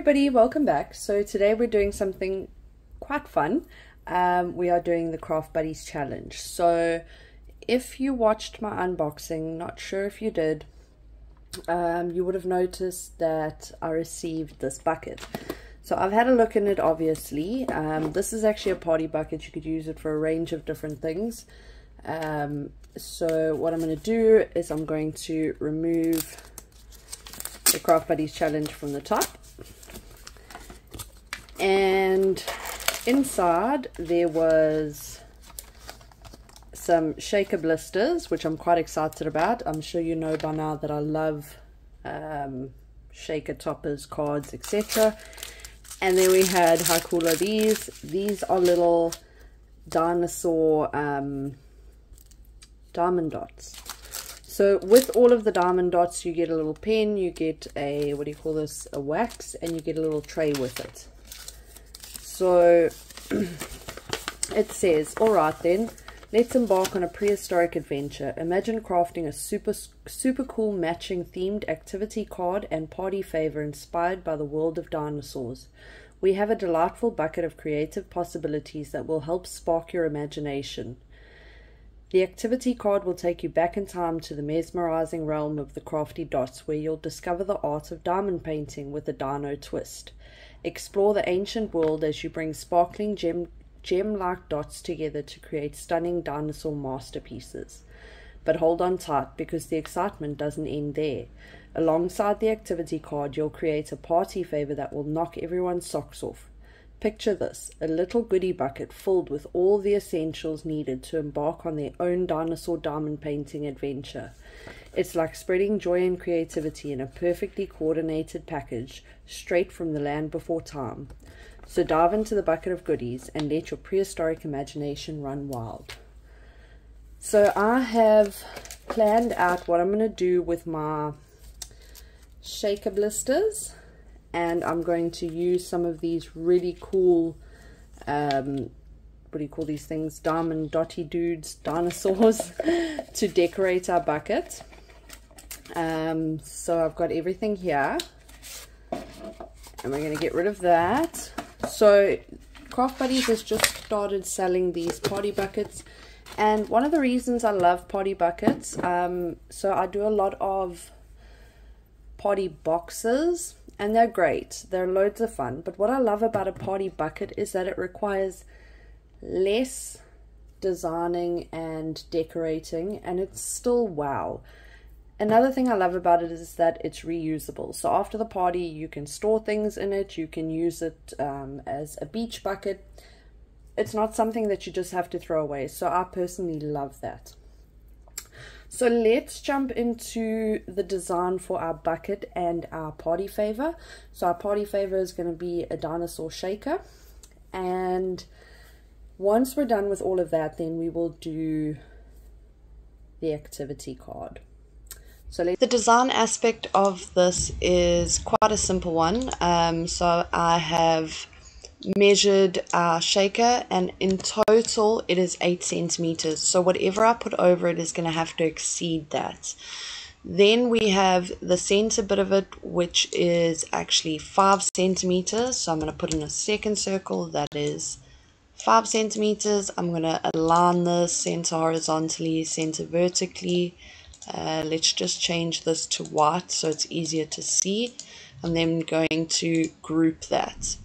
everybody, welcome back. So today we're doing something quite fun. We are doing the Craft Buddies challenge. So if you watched my unboxing, not sure if you did, you would have noticed that I received this bucket. So I've had a look in it, obviously. This is actually a party bucket. You could use it for a range of different things. So what I'm going to do is I'm going to remove the Craft Buddies challenge from the top, and inside there was some shaker blisters, which I'm quite excited about. I'm sure you know by now that I love shaker toppers, cards, etc. And then we had, how cool are these? These are little dinosaur diamond dots. So with all of the diamond dots, you get a little pen, you get a, what do you call this, a wax, and you get a little tray with it. So it says, alright then, let's embark on a prehistoric adventure. Imagine crafting a super cool matching themed activity card and party favor inspired by the world of dinosaurs. We have a delightful bucket of creative possibilities that will help spark your imagination. The activity card will take you back in time to the mesmerizing realm of the crafty dots, where you'll discover the art of diamond painting with a dino twist. Explore the ancient world as you bring sparkling gem-like dots together to create stunning dinosaur masterpieces. But hold on tight, because the excitement doesn't end there. Alongside the activity card, you'll create a party favor that will knock everyone's socks off. Picture this, a little goodie bucket filled with all the essentials needed to embark on their own dinosaur diamond painting adventure. It's like spreading joy and creativity in a perfectly coordinated package straight from the land before time. So dive into the bucket of goodies and let your prehistoric imagination run wild. So I have planned out what I'm going to do with my shaker blisters. And I'm going to use some of these really cool, what do you call these things, diamond dotty dudes, dinosaurs, to decorate our bucket. So I've got everything here, and we're going to get rid of that. So Craft Buddies has just started selling these party buckets, and one of the reasons I love party buckets, so I do a lot of party boxes, and they're great, they're loads of fun, but what I love about a party bucket is that it requires less designing and decorating, and it's still wow. Another thing I love about it is that it's reusable. So after the party, you can store things in it, you can use it as a beach bucket. It's not something that you just have to throw away, so I personally love that. So let's jump into the design for our bucket and our party favor. So our party favor is going to be a dinosaur shaker. And once we're done with all of that, then we will do the activity card. So the design aspect of this is quite a simple one. So I have measured our shaker, and in total it is 8 centimeters, so whatever I put over it is going to have to exceed that. Then we have the center bit of it, which is actually 5 centimeters, so I'm going to put in a second circle that is 5 centimeters. I'm going to align this center horizontally, center vertically. Let's just change this to white so it's easier to see. I'm then going to group that.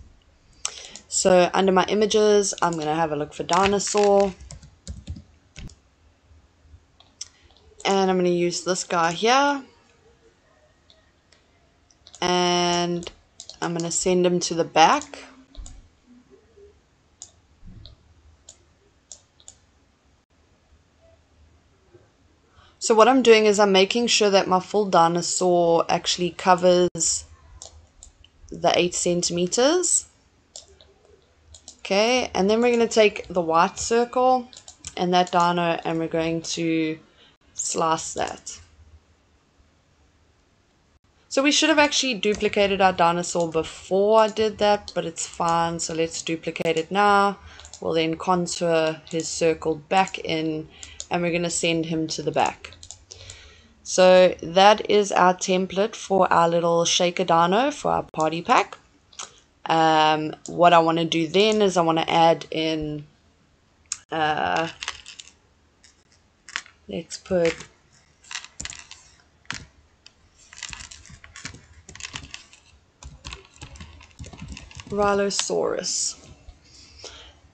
So under my images, I'm going to have a look for dinosaur. And I'm going to use this guy here. And I'm going to send him to the back. So what I'm doing is I'm making sure that my full dinosaur actually covers the 8 centimeters. Okay, and then we're going to take the white circle and that dino, and we're going to slice that. So we should have actually duplicated our dinosaur before I did that, but it's fine. So let's duplicate it now. We'll then contour his circle back in, and we're going to send him to the back. So that is our template for our little shaker dino for our party pack. What I want to do then is I want to add in, let's put Rhilosaurus.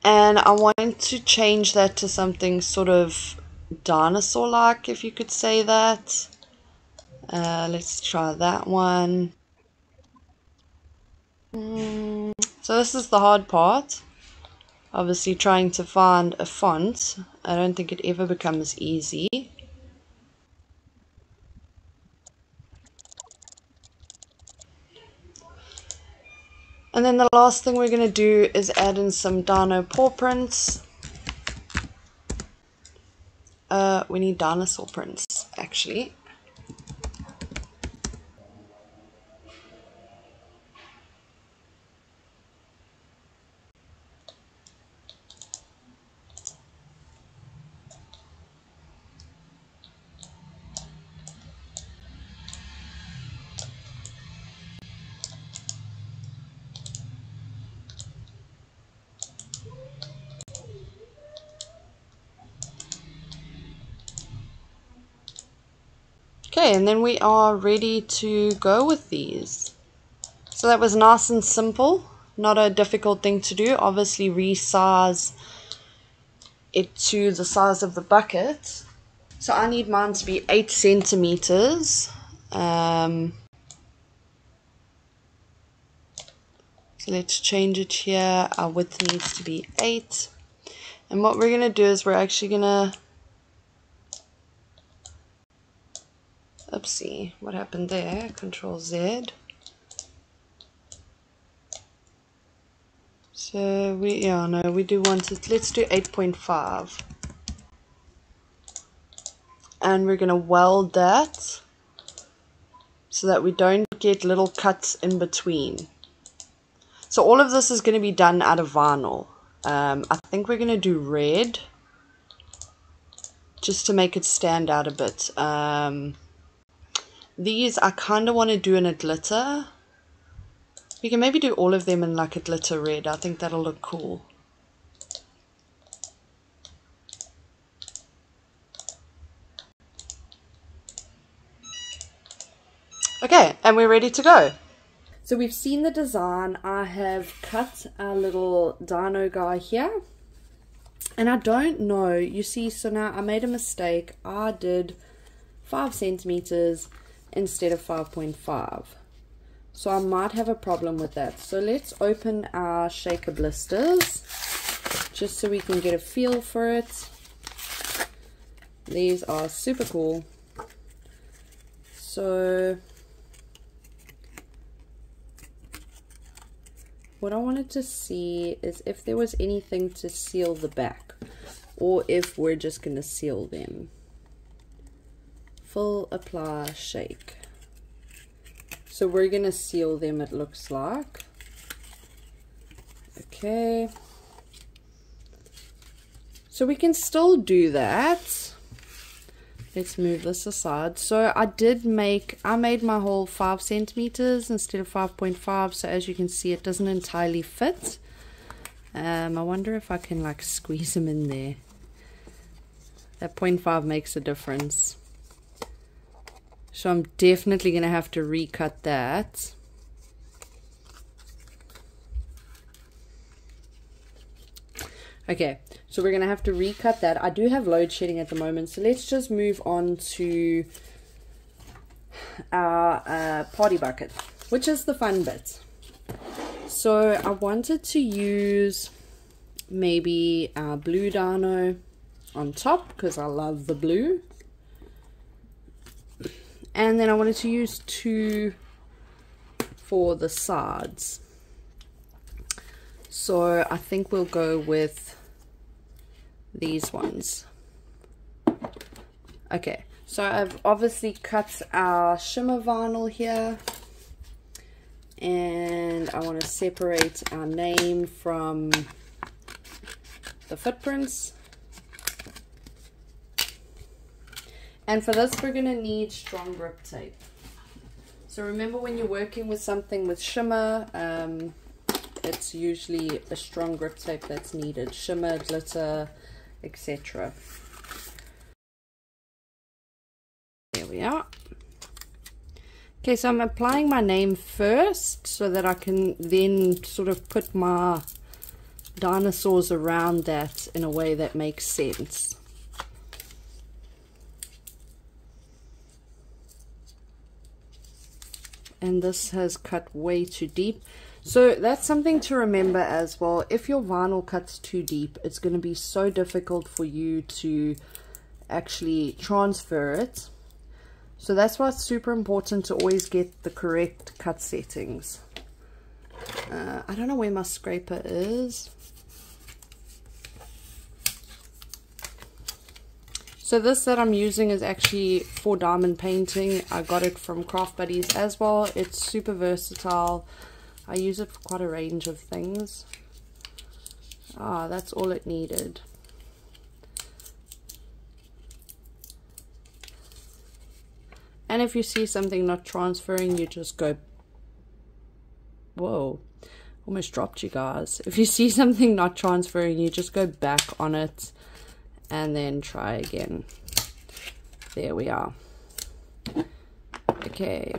And I want to change that to something sort of dinosaur-like, if you could say that. Let's try that one. So this is the hard part. Obviously trying to find a font. I don't think it ever becomes easy. And then the last thing we're going to do is add in some dino paw prints. We need dinosaur prints, actually. Okay, and then we are ready to go with these. So that was nice and simple, not a difficult thing to do. Obviously resize it to the size of the bucket. So I need mine to be 8 centimeters. So let's change it here. Our width needs to be 8. And what we're going to do is we're actually going to... Oopsie, what happened there? Control Z. So we do want it. Let's do 8.5. And we're going to weld that so that we don't get little cuts in between. So all of this is going to be done out of vinyl. I think we're going to do red just to make it stand out a bit. These I kind of want to do in a glitter. We can maybe do all of them in like a glitter red. I think that'll look cool. Okay, and we're ready to go. So we've seen the design. I have cut our little dino guy here. And I don't know, you see, so now I made a mistake. I did 5 centimeters instead of 5.5. So I might have a problem with that. So let's open our shaker blisters just so we can get a feel for it. These are super cool. So what I wanted to see is if there was anything to seal the back, or if we're just going to seal them. Fill, apply, shake. So we're going to seal them, it looks like. Okay. So we can still do that. Let's move this aside. So I made my hole 5 centimeters instead of 5.5. So as you can see, it doesn't entirely fit. I wonder if I can like squeeze them in there. That 0.5 makes a difference. So I'm definitely going to have to recut that. Okay, so we're going to have to recut that. I do have load shedding at the moment, so let's just move on to our party bucket, which is the fun bit. So I wanted to use maybe our blue dino on top because I love the blue. And then I wanted to use 2 for the sides. So I think we'll go with these ones. Okay, so I've obviously cut our shimmer vinyl here. And I want to separate our name from the footprints. And for this, we're going to need strong grip tape. So remember, when you're working with something with shimmer, it's usually a strong grip tape that's needed. Shimmer, glitter, etc. There we are. Okay, so I'm applying my name first so that I can then sort of put my dinosaurs around that in a way that makes sense. And this has cut way too deep. So that's something to remember as well. If your vinyl cuts too deep, it's going to be so difficult for you to actually transfer it. So that's why it's super important to always get the correct cut settings. I don't know where my scraper is. So this that I'm using is actually for diamond painting. I got it from Craft Buddies as well. It's super versatile. I use it for quite a range of things. That's all it needed. And if you see something not transferring, you just go, whoa, almost dropped you guys. If you see something not transferring, you just go back on it and then try again. There we are. Okay.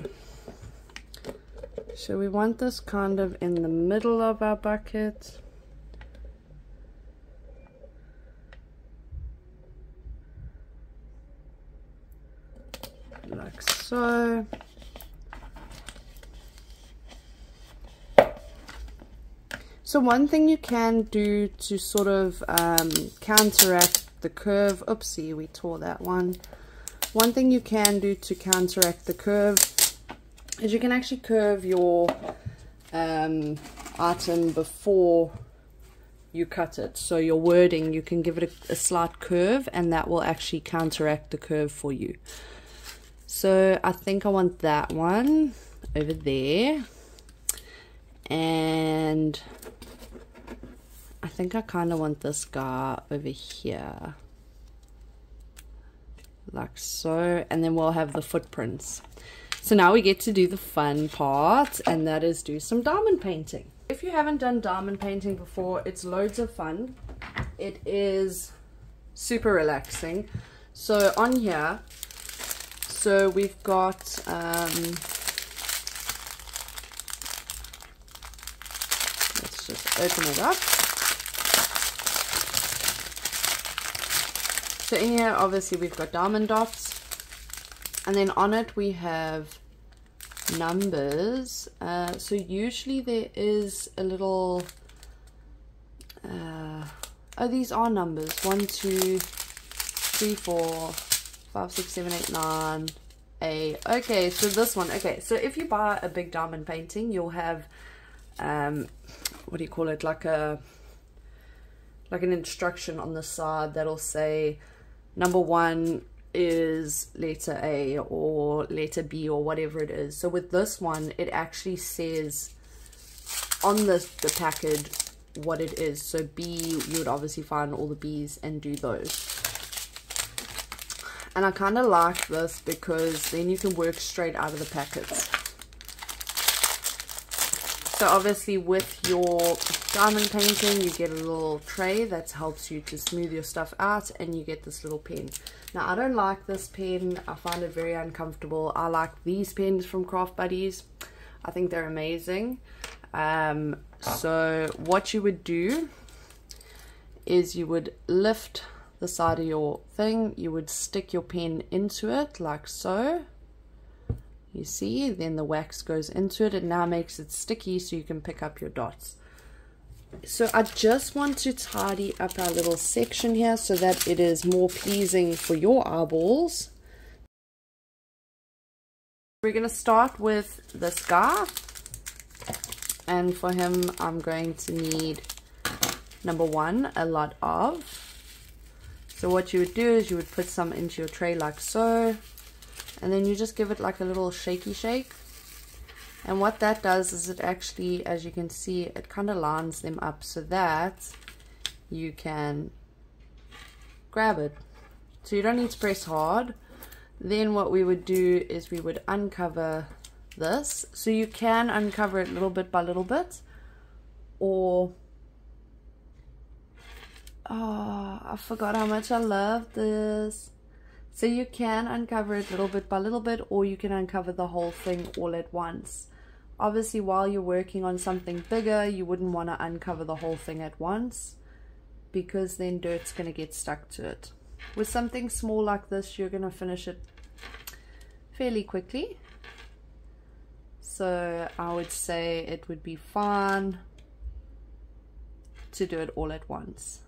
So we want this kind of in the middle of our bucket. Like so. So one thing you can do to sort of counteract the curve, oopsie, we tore that one. One thing you can do to counteract the curve is you can actually curve your item before you cut it. So your wording, you can give it a slight curve, and that will actually counteract the curve for you. So I think I want that one over there, and I think I kind of want this guy over here, like so, and then we'll have the footprints. So now we get to do the fun part, and that is do some diamond painting. If you haven't done diamond painting before, it's loads of fun. It is super relaxing. So on here, so we've got let's just open it up. So in here, obviously we've got diamond dots, and then on it we have numbers. So usually there is a little oh, these are numbers: 1 2 3 4 5 6 7 8 9 8. Okay, so this one. Okay, so if you buy a big diamond painting, you'll have what do you call it, like an instruction on the side that'll say number 1 is letter A or letter B or whatever it is. So with this one, it actually says on the package what it is. So B, you would obviously find all the B's and do those. And I kind of like this because then you can work straight out of the packets. So obviously with your diamond painting, you get a little tray that helps you to smooth your stuff out, and you get this little pen. Now I don't like this pen. I find it very uncomfortable. I like these pens from Craft Buddies. I think they're amazing. So what you would do is you would lift the side of your thing, you would stick your pen into it like so. You see, then the wax goes into it. It now makes it sticky so you can pick up your dots. So I just want to tidy up our little section here so that it is more pleasing for your eyeballs. We're going to start with this guy, and for him I'm going to need number 1, a lot of. So what you would do is you would put some into your tray like so, and then you just give it like a little shaky shake. And what that does is it actually, as you can see, it kind of lines them up so that you can grab it. So you don't need to press hard. Then what we would do is we would uncover this. So you can uncover it little bit by little bit, or oh, I forgot how much I love this. So you can uncover it little bit by little bit, or you can uncover the whole thing all at once. Obviously, while you're working on something bigger, you wouldn't want to uncover the whole thing at once, because then dirt's going to get stuck to it. With something small like this, you're going to finish it fairly quickly. So I would say it would be fun to do it all at once.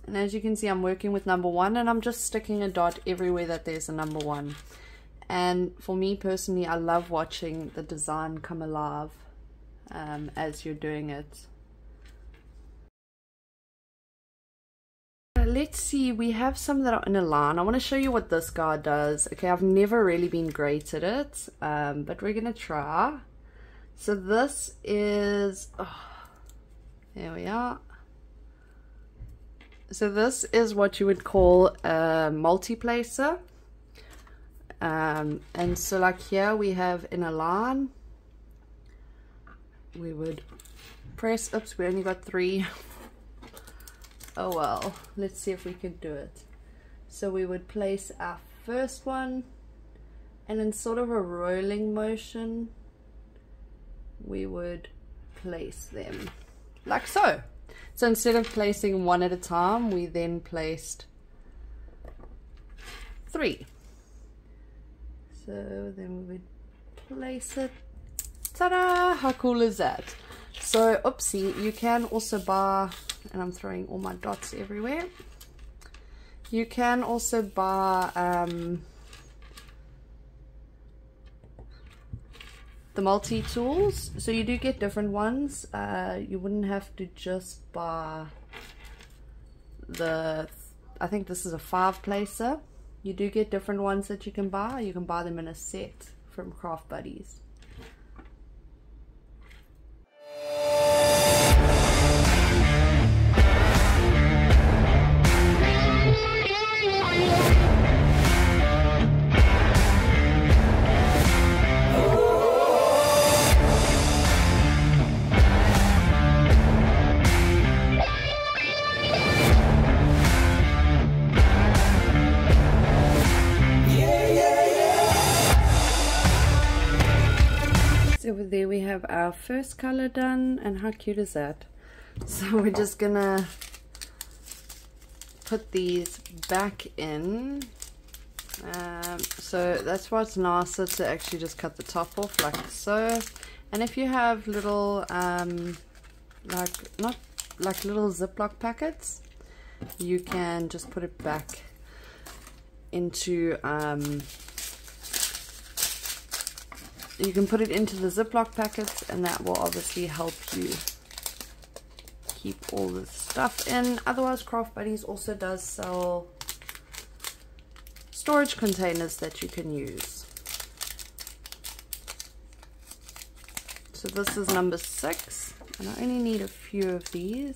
And as you can see, I'm working with number 1, and I'm just sticking a dot everywhere that there's a number 1. And for me personally, I love watching the design come alive as you're doing it. Let's see, we have some that are in a line. I want to show you what this guy does. Okay, I've never really been great at it, but we're gonna try. So this is, oh, there we are. So this is what you would call a multi-placer. And so like here we have in a line, we would press, oops, we only got 3. Oh well, let's see if we can do it. So we would place our first one, and in sort of a rolling motion, we would place them like so. So instead of placing 1 at a time, we then placed 3. So then we would place it. Ta-da! How cool is that? So, oopsie, you can also buy, and I'm throwing all my dots everywhere. You can also buy the multi-tools. So you do get different ones. You wouldn't have to just buy the, I think this is a 5-placer. You do get different ones that you can buy. You can buy them in a set from Craft Buddies. Over there we have our first color done, and how cute is that? So we're just gonna put these back in. So that's why it's nicer to actually just cut the top off like so. And if you have little not like little Ziploc packets, you can just put it back into you can put it into the Ziploc packets, and that will obviously help you keep all the stuff in. Otherwise, Craft Buddies also does sell storage containers that you can use. So this is number 6, and I only need a few of these.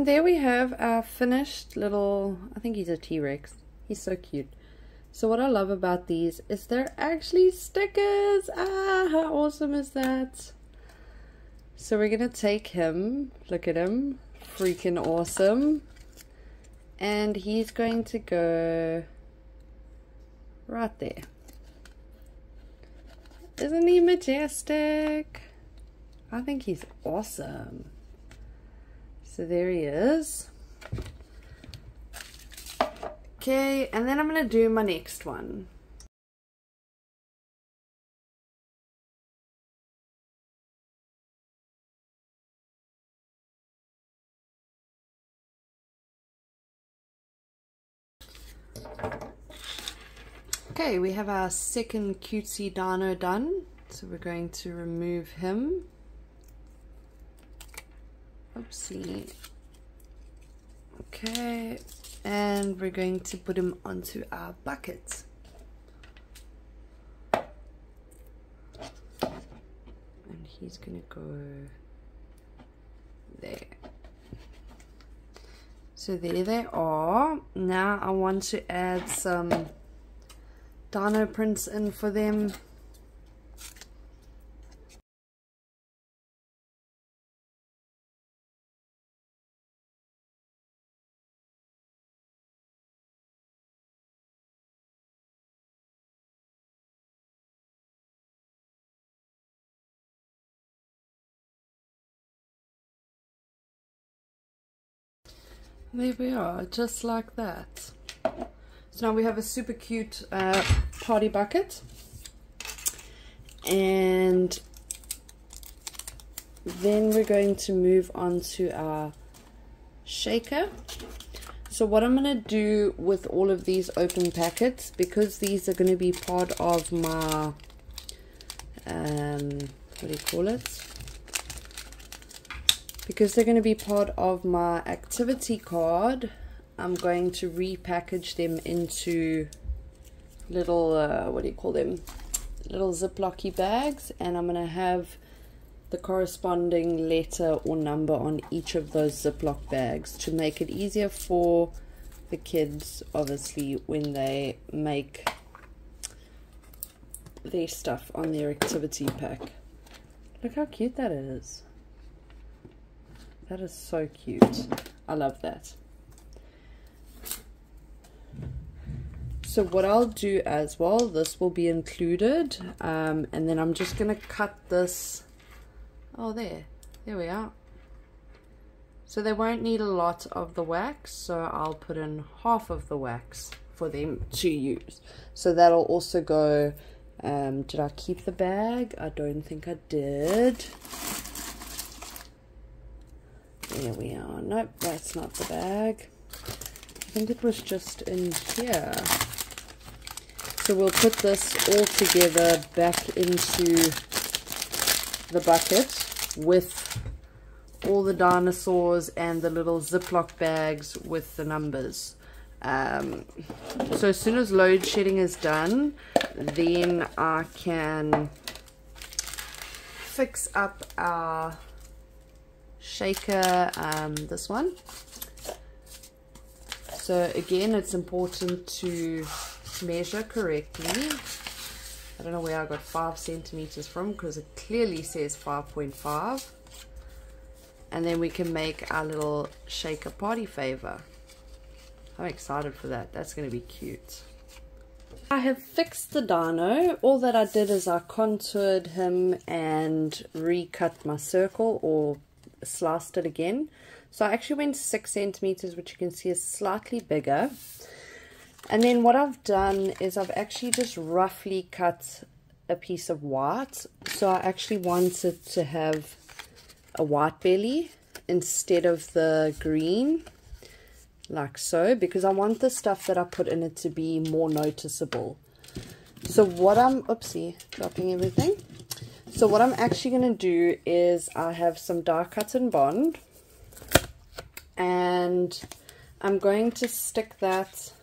There we have our finished little, I think he's a T-Rex. He's so cute. So what I love about these is they're actually stickers. Ah, how awesome is that? So we're gonna take him, look at him, freaking awesome. And he's going to go right there. Isn't he majestic? I think he's awesome. So there he is. Okay, and then I'm going to do my next one. Okay, we have our second cutesy dino done. So we're going to remove him. Oopsie. Okay, and we're going to put him onto our bucket. he's gonna go there. So there they are. Now I want to add some dino prints in for them. There we are, just like that. So now we have a super cute party bucket, and then we're going to move on to our shaker. So what I'm going to do with all of these open packets, because these are going to be part of my what do you call it? Because they're going to be part of my activity card, I'm going to repackage them into little, what do you call them? Little ziplocky bags, and I'm going to have the corresponding letter or number on each of those Ziploc bags to make it easier for the kids, obviously, when they make their stuff on their activity pack. Look how cute that is. That is so cute. I love that. So what I'll do as well, this will be included, and then I'm just going to cut this. Oh, there we are. So they won't need a lot of the wax, so I'll put in half of the wax for them to use. So that'll also go, did I keep the bag? I don't think I did. There we are. Nope, that's not the bag. I think it was just in here. So we'll put this all together back into the bucket with all the dinosaurs and the little Ziploc bags with the numbers. So as soon as load shedding is done, then I can fix up our shaker, this one. So again, it's important to measure correctly. I don't know where I got 5 centimeters from, because it clearly says 5.5. And then we can make our little shaker party favor. I'm excited for that. That's going to be cute. I have fixed the dino. All that I did is I contoured him and recut my circle, or sliced it again. So I actually went 6 centimeters, which you can see is slightly bigger. And then what I've done is I've actually just roughly cut a piece of white. So I actually wanted to have a white belly instead of the green, like so, because I want the stuff that I put in it to be more noticeable. So what I'm, oopsie, dropping everything. So what I'm actually going to do is I have some die cut and bond, and I'm going to stick that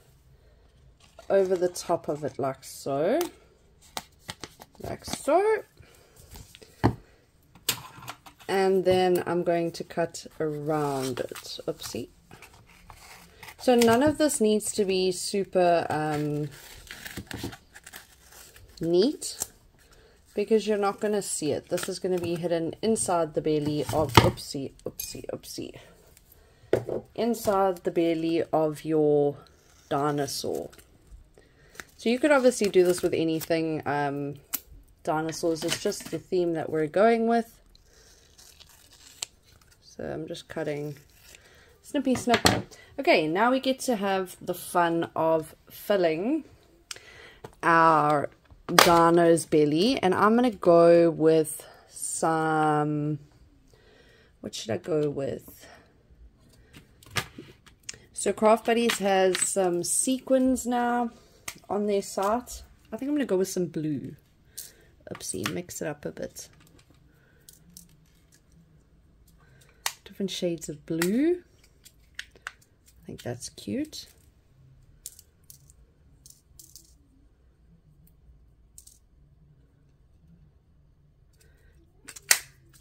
over the top of it like so, and then I'm going to cut around it. Oopsie. So none of this needs to be super neat, because you're not going to see it. This is going to be hidden inside the belly of, oopsie, inside the belly of your dinosaur. So you could obviously do this with anything. Dinosaurs is just the theme that we're going with. So I'm just cutting snippy snip. Okay, now we get to have the fun of filling our dino's belly, and I'm going to go with some, what should I go with? So Craft Buddies has some sequins now on their site. I think I'm going to go with some blue. Oopsie, mix it up a bit. Different shades of blue. I think that's cute.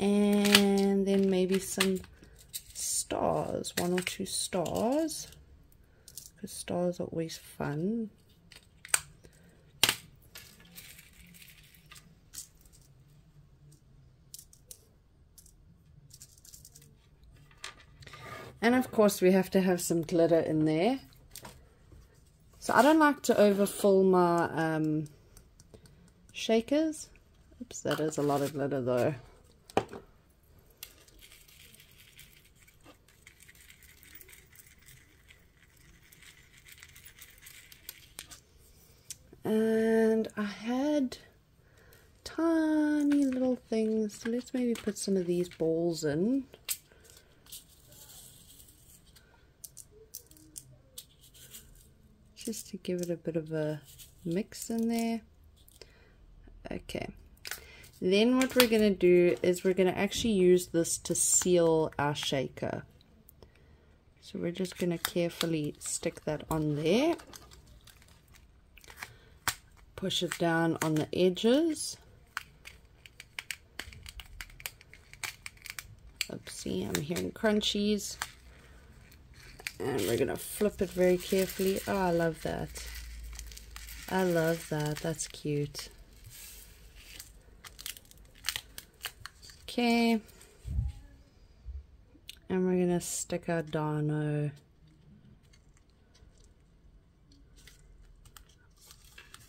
And then maybe some stars, 1 or 2 stars, because stars are always fun. And of course we have to have some glitter in there. So I don't like to overfill my shakers. Oops, that is a lot of glitter though. And I had tiny little things. So let's maybe put some of these balls in. Just to give it a bit of a mix in there. Okay. Then what we're going to do is we're going to actually use this to seal our shaker. So we're just going to carefully stick that on there. Push it down on the edges. Oopsie, I'm hearing crunchies. And we're going to flip it very carefully. Oh, I love that. I love that. That's cute. Okay. And we're going to stick our dino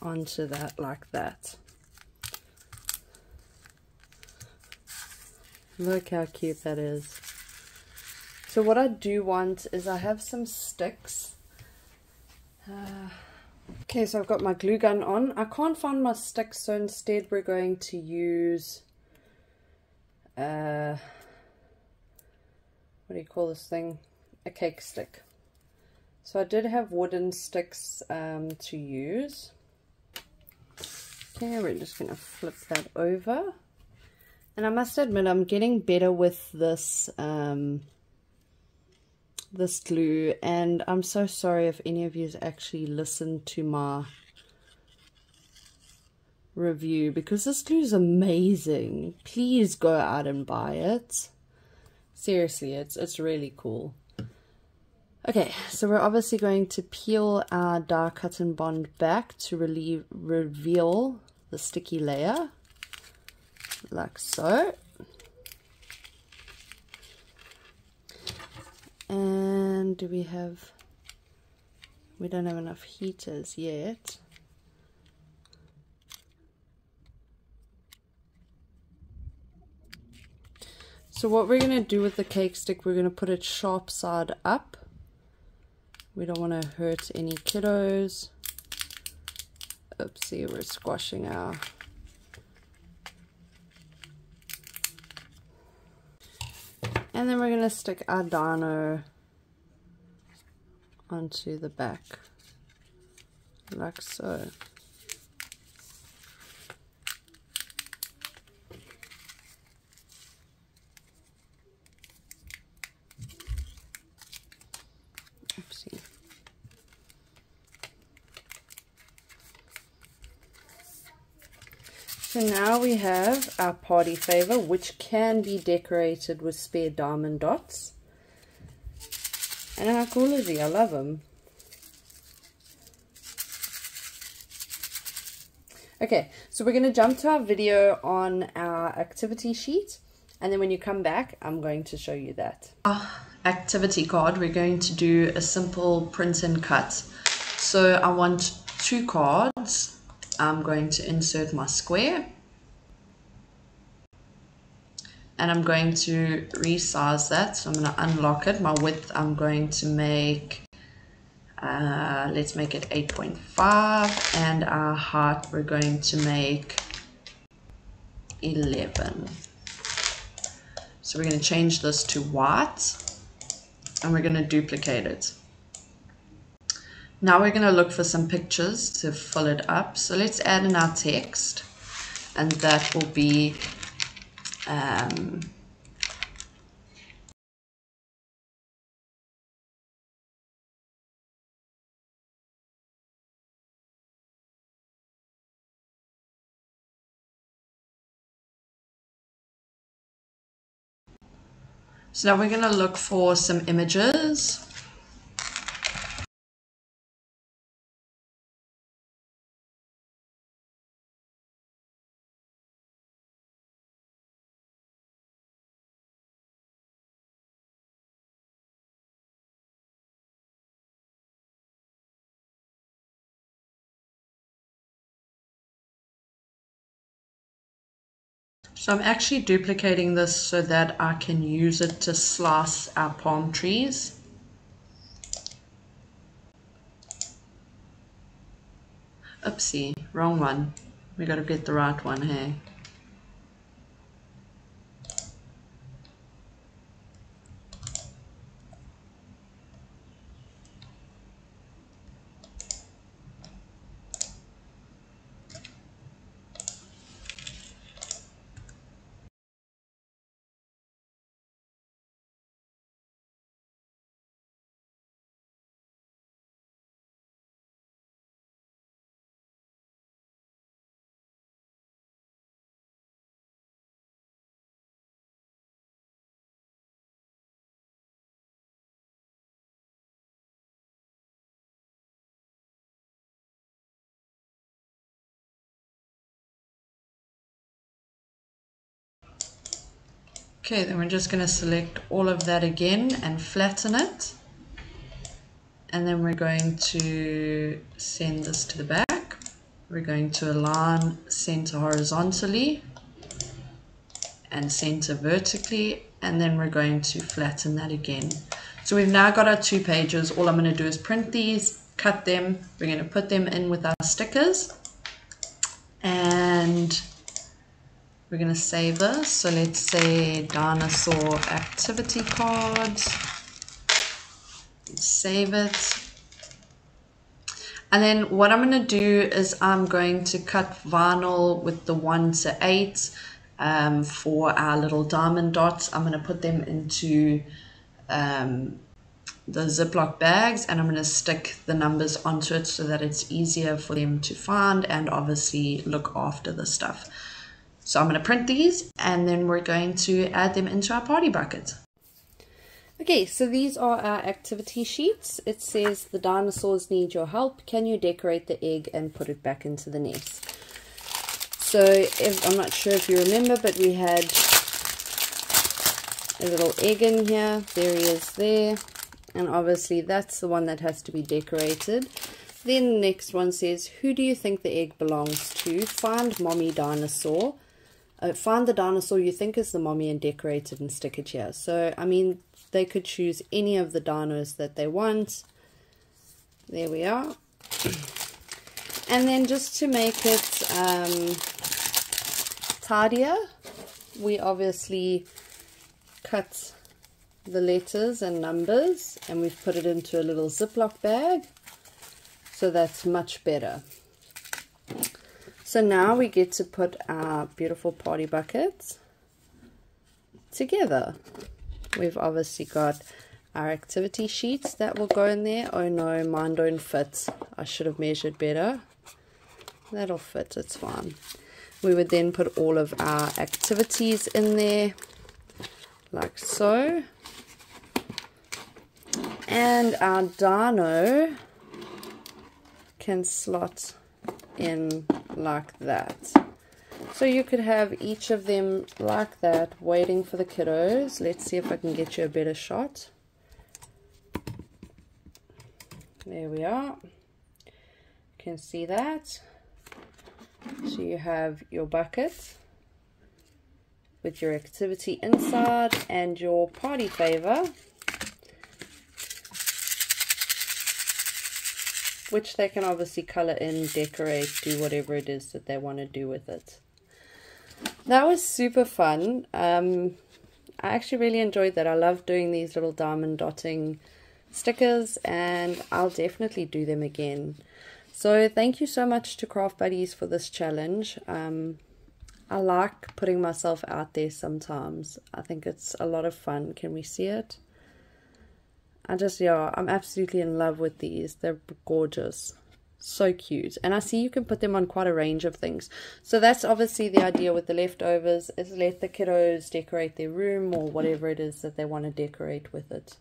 onto that like that. Look how cute that is. So what I do want is I have some sticks. Okay, so I've got my glue gun on. I can't find my sticks, so instead we're going to use what do you call this thing? A cake stick. So I did have wooden sticks to use. Okay, we're just going to flip that over. And I must admit, I'm getting better with this this glue, and I'm so sorry if any of you actually listened to my review, because this glue is amazing. Please go out and buy it. Seriously, it's really cool. Okay, so we're obviously going to peel our die cut and bond back to reveal the sticky layer, like so. And do we don't have enough heaters yet. So what we're going to do with the cake stick, we're going to put it sharp side up. We don't want to hurt any kiddos. Oopsie, we're squashing our... And then we're going to stick our dino onto the back, like so. Oopsie. So now we have our party favor, which can be decorated with spare diamond dots. And how cool is he? I love him. Okay, so we're going to jump to our video on our activity sheet. And then when you come back, I'm going to show you that. Activity card, we're going to do a simple print and cut. So I want 2 cards. I'm going to insert my square, and I'm going to resize that. So I'm going to unlock it. My width I'm going to make, let's make it 8.5, and our height we're going to make 11. So we're going to change this to white, and we're going to duplicate it. Now we're going to look for some pictures to fill it up. So let's add in our text, and that will be So now we're going to look for some images. So I'm actually duplicating this so that I can use it to slice our palm trees. Oopsie, wrong one. We got to get the right one here. Okay, then we're just going to select all of that again and flatten it. And then we're going to send this to the back. We're going to align center horizontally and center vertically. And then we're going to flatten that again. So we've now got our 2 pages. All I'm going to do is print these, cut them. We're going to put them in with our stickers. And we're going to save this. So let's say dinosaur activity cards. Save it. And then what I'm going to do is I'm going to cut vinyl with the 1:8 for our little diamond dots. I'm going to put them into the Ziploc bags, and I'm going to stick the numbers onto it so that it's easier for them to find and obviously look after the stuff. So I'm going to print these, and then we're going to add them into our party bucket. Okay, so these are our activity sheets. It says the dinosaurs need your help. Can you decorate the egg and put it back into the nest? So I'm not sure if you remember, but we had a little egg in here. There he is there. And obviously that's the one that has to be decorated. Then the next one says, who do you think the egg belongs to? Find mommy dinosaur. Find the dinosaur you think is the mommy and decorate it and stick it here. So, I mean, they could choose any of the dinos that they want. There we are. And then just to make it tidier, we obviously cut the letters and numbers and we've put it into a little Ziploc bag. So that's much better. So now we get to put our beautiful party buckets together. We've obviously got our activity sheets that will go in there. Oh no, mine don't fit. I should have measured better. That'll fit, it's fine. We would then put all of our activities in there, like so. And our dino can slot in like that. So you could have each of them like that, waiting for the kiddos. Let's see if I can get you a better shot. There we are. You can see that. So you have your bucket with your activity inside and your party favor, which they can obviously color in, decorate, do whatever it is that they want to do with it. That was super fun. I actually really enjoyed that. I love doing these little diamond dotting stickers, and I'll definitely do them again. So thank you so much to Craft Buddies for this challenge. I like putting myself out there sometimes. I think it's a lot of fun. Can we see it? I'm absolutely in love with these. They're gorgeous. So cute. And I see you can put them on quite a range of things. So that's obviously the idea with the leftovers, is let the kiddos decorate their room or whatever it is that they want to decorate with it.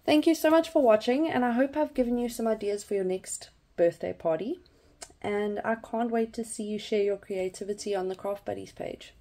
Thank you so much for watching, and I hope I've given you some ideas for your next birthday party. And I can't wait to see you share your creativity on the Craft Buddies page.